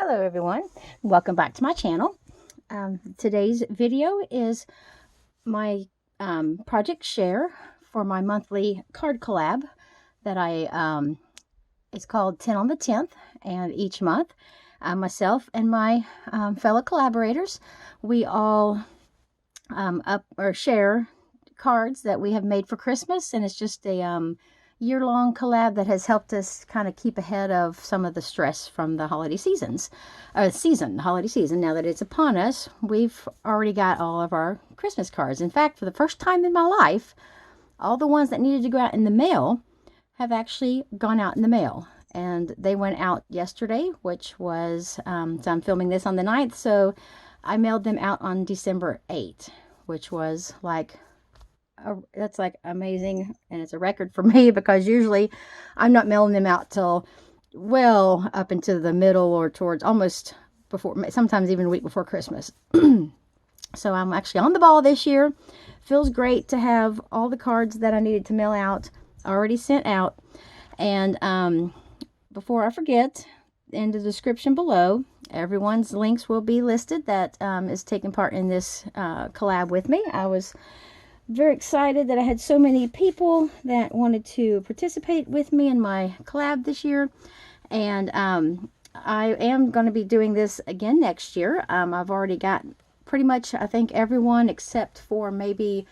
Hello everyone, welcome back to my channel. Today's video is my project share for my monthly card collab that it's called 10 on the 10th, and each month myself and my fellow collaborators, we all share cards that we have made for Christmas, and it's just a year-long collab that has helped us kind of keep ahead of some of the stress from the holiday holiday season. Now that it's upon us, we've already got all of our Christmas cards. In fact, for the first time in my life, all the ones that needed to go out in the mail have actually gone out in the mail. And they went out yesterday, which was, so I'm filming this on the 9th, so I mailed them out on December 8th, which was like, that's like amazing, and it's a record for me because usually I'm not mailing them out till well up into the middle or towards almost before, sometimes even a week before Christmas. So I'm actually on the ball this year. Feels great to have all the cards that I needed to mail out already sent out. And before I forget, in the description below, everyone's links will be listed that is taking part in this collab with me. I was very excited that I had so many people that wanted to participate with me in my collab this year, and I am going to be doing this again next year. I've already got pretty much, I think, everyone except for maybe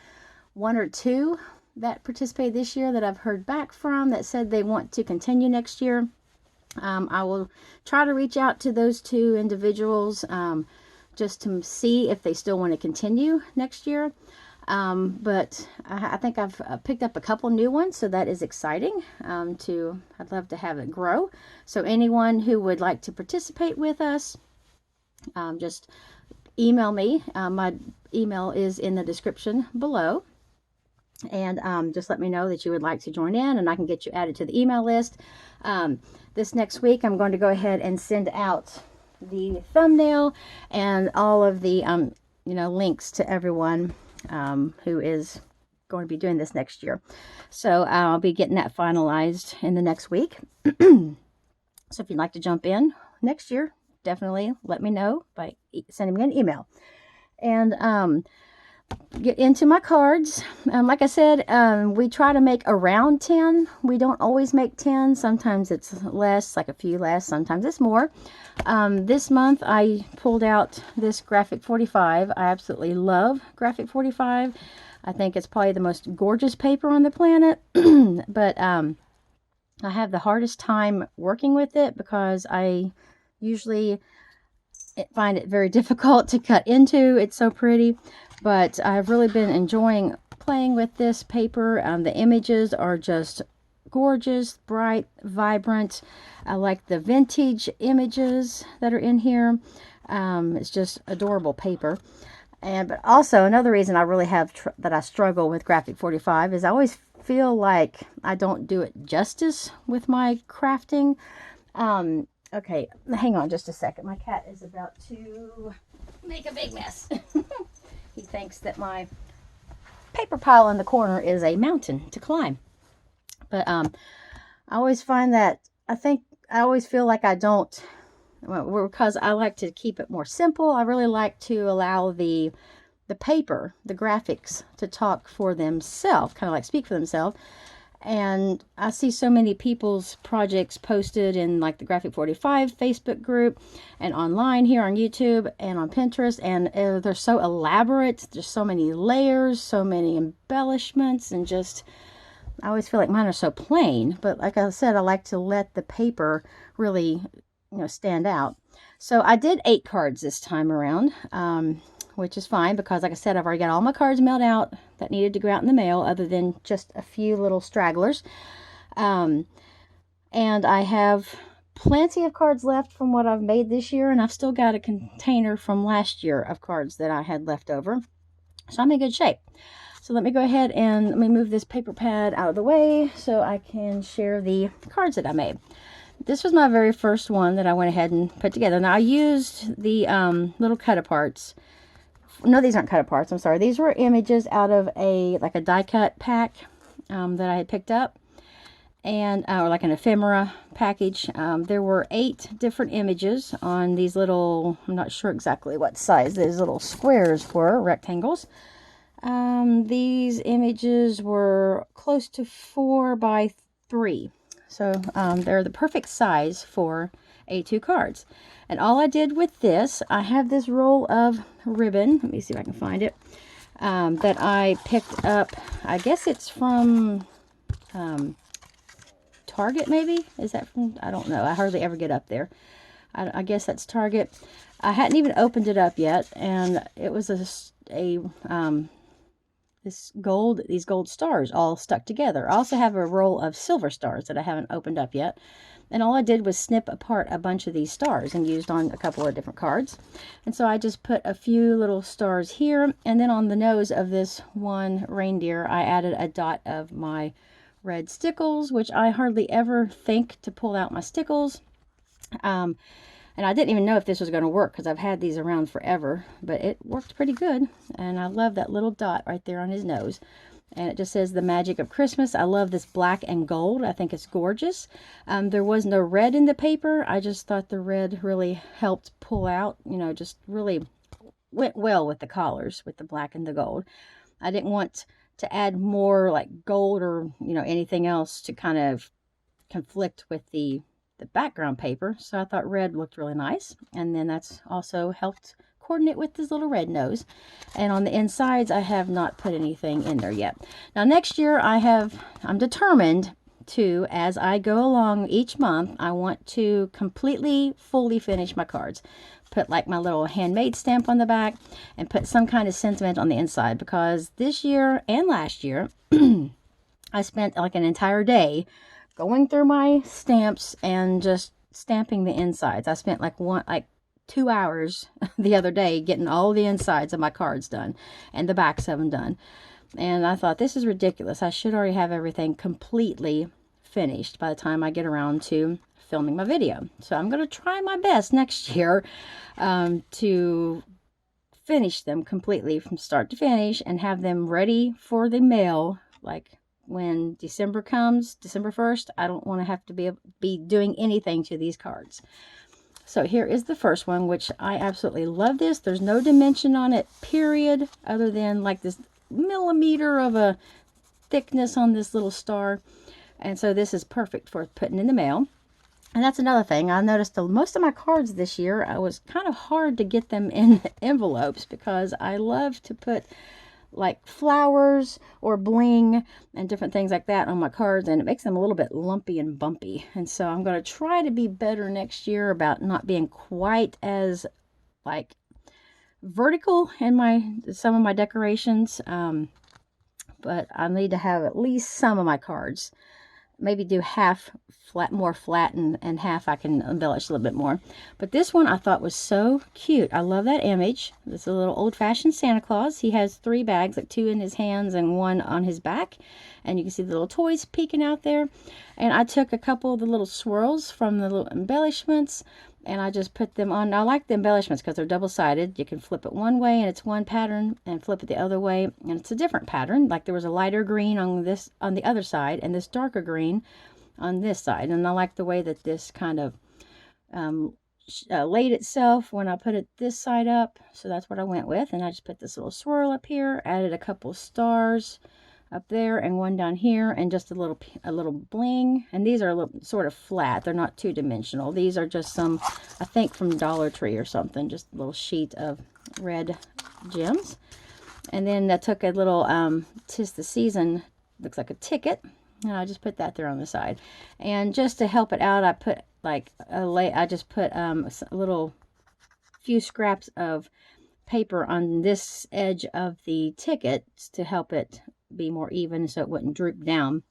one or two that participated this year that I've heard back from that said they want to continue next year. I will try to reach out to those two individuals just to see if they still want to continue next year. But I think I've picked up a couple new ones, so that is exciting. I'd love to have it grow. So anyone who would like to participate with us, just email me. My email is in the description below, and just let me know that you would like to join in, and I can get you added to the email list. This next week, I'm going to go ahead and send out the thumbnail and all of the links to everyone who is going to be doing this next year. So I'll be getting that finalized in the next week. So if you'd like to jump in next year, definitely let me know by sending me an email. And get into my cards. Like I said, we try to make around 10. We don't always make 10. Sometimes it's less, like a few less. Sometimes it's more. This month I pulled out this Graphic 45. I absolutely love Graphic 45. I think it's probably the most gorgeous paper on the planet. But I have the hardest time working with it because I usually find it very difficult to cut into. It's so pretty. But I've really been enjoying playing with this paper. The images are just gorgeous, bright, vibrant. I like the vintage images that are in here. It's just adorable paper. But also another reason I really have that I struggle with Graphic 45 is I always feel like I don't do it justice with my crafting. Okay, hang on just a second. My cat is about to make a big mess. He thinks that my paper pile in the corner is a mountain to climb. But I always find that I always feel like I don't, well, because I like to keep it more simple. I really like to allow the paper, the graphics, to talk for themselves, kind of like speak for themselves. And I see so many people's projects posted in like the Graphic 45 Facebook group and online here on YouTube and on Pinterest, and they're so elaborate. There's so many layers, so many embellishments, and just I always feel like mine are so plain. But like I said, I like to let the paper really stand out. So I did 8 cards this time around, which is fine because, like I said, I've already got all my cards mailed out that needed to go out in the mail, other than just a few little stragglers. And I have plenty of cards left from what I've made this year, and I've still got a container from last year of cards that I had left over. So I'm in good shape. So let me go ahead and let me move this paper pad out of the way so I can share the cards that I made. This was my very first one that I went ahead and put together. Now I used the little cut-aparts. No, these aren't cut-aparts. I'm sorry. These were images out of a die-cut pack that I had picked up. and or like an ephemera package. There were 8 different images on these little, I'm not sure exactly what size these little squares were, rectangles. These images were close to 4 by 3. So they're the perfect size for A2 cards. And all I did with this, I have this roll of ribbon. Let me see if I can find it. That I picked up. I guess it's from Target, maybe? Is that from? I don't know. I hardly ever get up there. I guess that's Target. I hadn't even opened it up yet, and it was these gold stars all stuck together. I also have a roll of silver stars that I haven't opened up yet. And all I did was snip apart a bunch of these stars and used on a couple of different cards. And so I just put a few little stars here. And then on the nose of this one reindeer, I added a dot of my red stickles, which I hardly ever think to pull out my stickles. And I didn't even know if this was going to work because I've had these around forever. But it worked pretty good. And I love that little dot right there on his nose. And it just says the magic of Christmas. I love this black and gold. I think it's gorgeous. There was no red in the paper. I just thought the red really helped pull out, you know, just really went well with the collars, with the black and the gold. I didn't want to add more like gold or, you know, anything else to kind of conflict with the background paper. So I thought red looked really nice. And then that's also helped coordinate with this little red nose. And on the insides, I have not put anything in there yet. Now next year, I'm determined to, as I go along each month, I want to completely, fully finish my cards. Put like my little handmade stamp on the back and put some kind of sentiment on the inside, because this year and last year, I spent like an entire day going through my stamps and just stamping the insides. I spent like 2 hours the other day getting all the insides of my cards done and the backs of them done. And I thought, this is ridiculous. I should already have everything completely finished by the time I get around to filming my video. So I'm going to try my best next year to finish them completely from start to finish and have them ready for the mail. Like when December comes, December 1st, I don't want to have to be doing anything to these cards. So here is the first one, which I absolutely love this. There's no dimension on it, period, other than like this millimeter of a thickness on this little star. And so this is perfect for putting in the mail. And that's another thing. I noticed most of my cards this year, I was kind of hard to get them in envelopes because I love to put like flowers or bling and different things like that on my cards, and it makes them a little bit lumpy and bumpy. And so I'm going to try to be better next year about not being quite as like vertical in some of my decorations, but I need to have at least some of my cards. Maybe do half more flat and half I can embellish a little bit more. But this one I thought was so cute. I love that image. It's a little old-fashioned Santa Claus. He has 3 bags, like 2 in his hands and 1 on his back. And you can see the little toys peeking out there. And I took a couple of the little swirls from the little embellishments and I just put them on. I like the embellishments because they're double-sided. You can flip it one way and it's one pattern, and flip it the other way and it's a different pattern. Like there was a lighter green on the other side and this darker green on this side. And I like the way that this kind of laid itself when I put it this side up. So that's what I went with. And I just put this little swirl up here, added a couple stars up there and 1 down here, and just a little bling. And these are a little sort of flat. They're not 2-dimensional. These are just some, I think from Dollar Tree or something, just a little sheet of red gems. And then I took a little 'Tis the Season, looks like a ticket, and I just put that there on the side. And just to help it out, I put like I just put a little few scraps of paper on this edge of the ticket to help it be more even so it wouldn't droop down.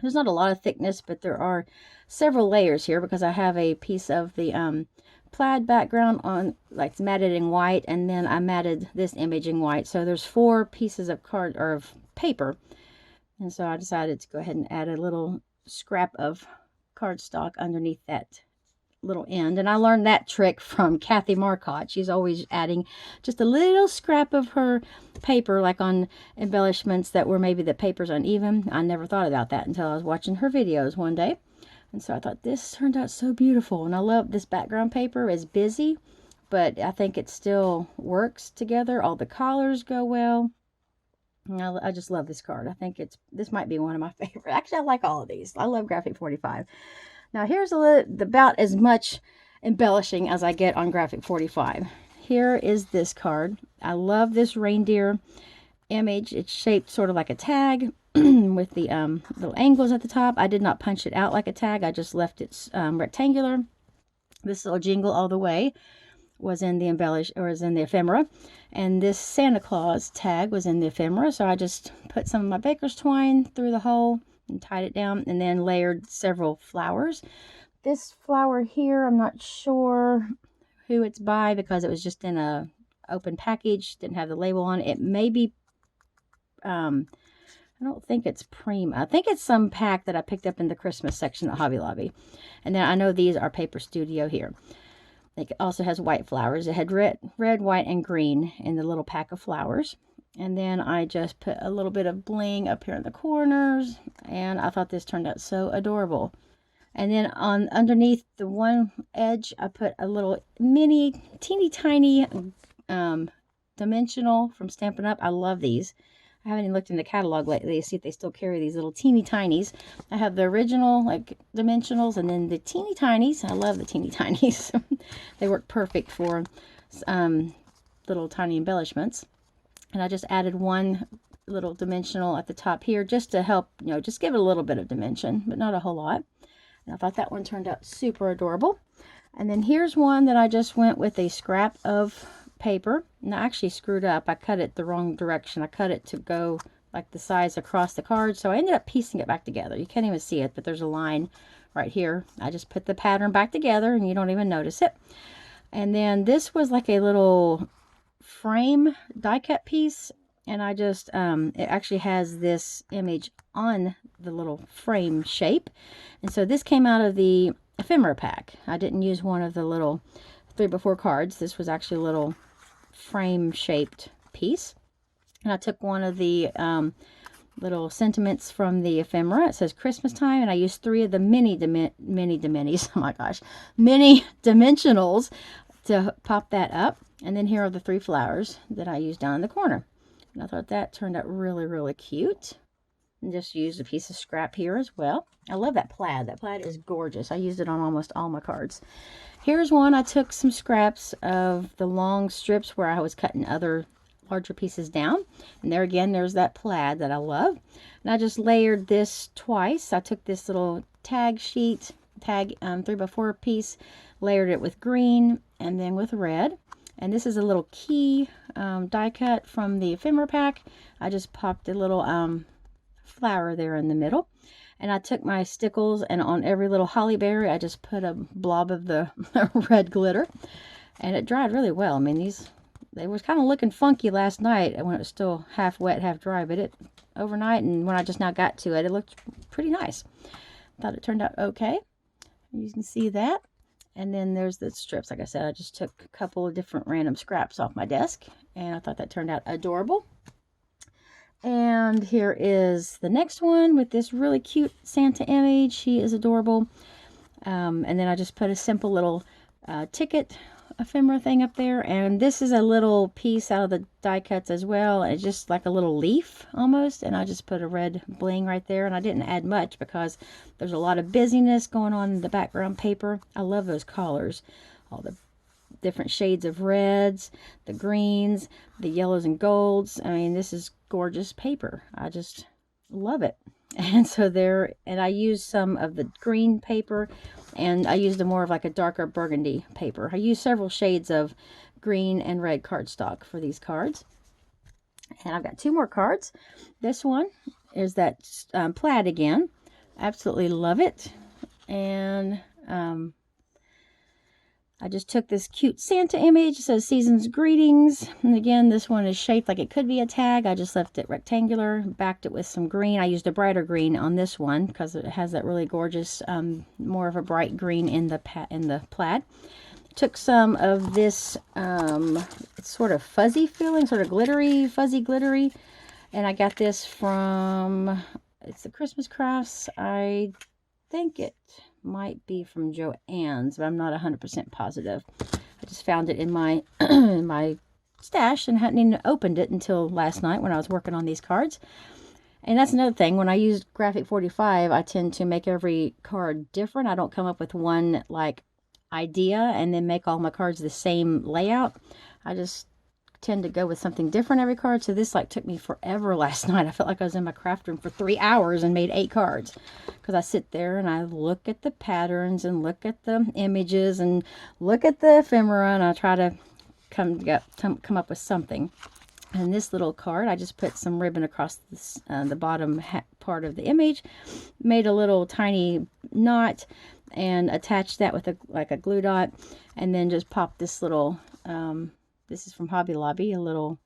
There's not a lot of thickness, but there are several layers here because I have a piece of the plaid background on, like matted in white, and then I matted this image in white. So there's 4 pieces of card or of paper, and so I decided to go ahead and add a little scrap of cardstock underneath that little end. And I learned that trick from Kathy Marcotte. She's always adding just a little scrap of her paper, like on embellishments that were maybe the paper's uneven. I never thought about that until I was watching her videos one day. And so I thought this turned out so beautiful. And I love this background paper. Is busy, but I think it still works together. All the collars go well. I just love this card. I think this might be one of my favorite. Actually, I like all of these. I love Graphic 45. Now here's about as much embellishing as I get on Graphic 45. Here is this card. I love this reindeer image. It's shaped sort of like a tag with the little angles at the top. I did not punch it out like a tag. I just left it rectangular. This little jingle all the way was in the ephemera, and this Santa Claus tag was in the ephemera. So I just put some of my baker's twine through the hole and tied it down, and then layered several flowers. This flower here, I'm not sure who it's by because it was just in a open package, didn't have the label on it. It may be I don't think it's Prima. I think it's some pack that I picked up in the Christmas section at Hobby Lobby. And then I know these are Paper Studio here. It also has white flowers. It had red, white, and green in the little pack of flowers. And then I just put a little bit of bling up here in the corners. And I thought this turned out so adorable. And then underneath the one edge, I put a little teeny tiny dimensional from Stampin' Up. I love these. I haven't even looked in the catalog lately to see if they still carry these little teeny tinies. I have the original like dimensionals and then the teeny tinies. I love the teeny tinies. They work perfect for little tiny embellishments. And I just added one little dimensional at the top here just to help, just give it a little bit of dimension, but not a whole lot. And I thought that one turned out super adorable. And then here's one that I just went with a scrap of paper, and I actually screwed up. I cut it the wrong direction. I cut it to go like the size across the card, so I ended up piecing it back together. You can't even see it, but there's a line right here. I just put the pattern back together and you don't even notice it. And then this was like a little frame die cut piece, and I just it actually has this image on the little frame shape, and so this came out of the ephemera pack. I didn't use one of the little 3x4 cards. This was actually a little frame shaped piece, and I took one of the little sentiments from the ephemera. It says Christmas time, and I used 3 of the mini dimensionals. Oh my gosh, mini dimensionals to pop that up. And then here are the 3 flowers that I used down in the corner, and I thought that turned out really cute. And just used a piece of scrap here as well. I love that plaid. That plaid is gorgeous. I used it on almost all my cards. Here's one. I took some scraps of the long strips where I was cutting other larger pieces down. And there again, there's that plaid that I love. And I just layered this twice. I took this little tag 3x4 piece, layered it with green and then with red. And this is a little key die cut from the ephemera pack. I just popped a little flower there in the middle, and I took my stickles, and on every little holly berry I just put a blob of the red glitter, and it dried really well. I mean, they was kind of looking funky last night when it was still half wet, half dry, but it overnight, and when I just now got to it, it looked pretty nice. Thought it turned out okay. You can see that. And then there's the strips. Like I said, I just took a couple of different random scraps off my desk, and I thought that turned out adorable. And here is the next one with this really cute Santa image. She is adorable. And then I just put a simple little ticket ephemera thing up there. And this is a little piece out of the die cuts as well. It's just like a little leaf almost. And I just put a red bling right there. And I didn't add much because there's a lot of busyness going on in the background paper. I love those collars. All the different shades of reds, the greens, the yellows and golds. I mean, this is gorgeous paper. I just love it. And so and I used some of the green paper, and I used more of like a darker burgundy paper. I used several shades of green and red cardstock for these cards. And I've got 2 more cards. This one is that plaid again. Absolutely love it. And I just took this cute Santa image. It says Season's Greetings. And again, this one is shaped like it could be a tag. I just left it rectangular, backed it with some green. I used a brighter green on this one because it has that really gorgeous, more of a bright green in the plaid. Took some of this, it's sort of fuzzy feeling, sort of glittery, fuzzy glittery. And I got this from, it's the Christmas Crafts. I think it might be from Joann's, but I'm not 100% positive. I just found it in my in my stash and hadn't even opened it until last night when I was working on these cards. And that's another thing. When I use Graphic 45, I tend to make every card different. I don't come up with one like idea and then make all my cards the same layout. I just tend to go with something different every card. So this like took me forever last night. I felt like I was in my craft room for 3 hours and made 8 cards, because I sit there and I look at the patterns and look at the images and look at the ephemera, and I try to come up with something. And this little card, I just put some ribbon across this, the bottom part of the image, made a little tiny knot and attached that with a glue dot, and then just popped this little this is from Hobby Lobby, a little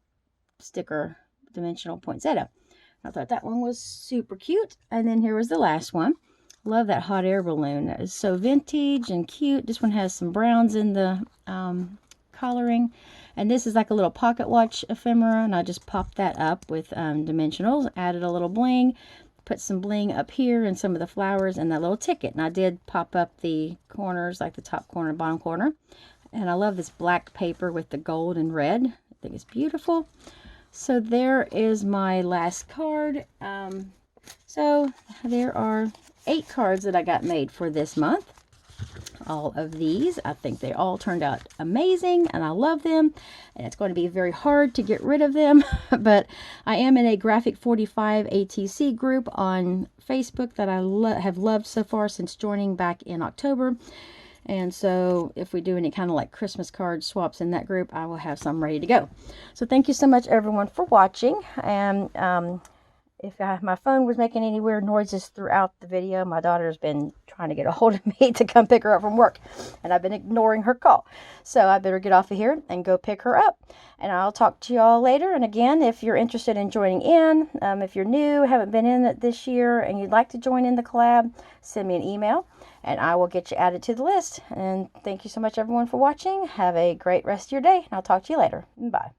sticker dimensional poinsettia. I thought that one was super cute. And then here was the last one. Love that hot air balloon. That is so vintage and cute. This one has some browns in the coloring. And this is like a little pocket watch ephemera. And I just popped that up with dimensionals. Added a little bling. Put some bling up here and some of the flowers and that little ticket. And I did pop up the corners, like the top corner, bottom corner. And I love this black paper with the gold and red. I think it's beautiful. So there is my last card. So there are 8 cards that I got made for this month. All of these, I think they all turned out amazing and I love them. And it's going to be very hard to get rid of them. But I am in a Graphic 45 ATC group on Facebook that I have loved so far since joining back in October. And so if we do any kind of like Christmas card swaps in that group, I will have some ready to go. So thank you so much everyone for watching. And if my phone was making any weird noises throughout the video, my daughter's been trying to get a hold of me to come pick her up from work. And I've been ignoring her call. So I better get off of here and go pick her up. And I'll talk to you all later. And again, if you're interested in joining in, if you're new, haven't been in it this year, and you'd like to join in the collab, send me an email. And I will get you added to the list. And thank you so much, everyone, for watching. Have a great rest of your day. And I'll talk to you later. Bye.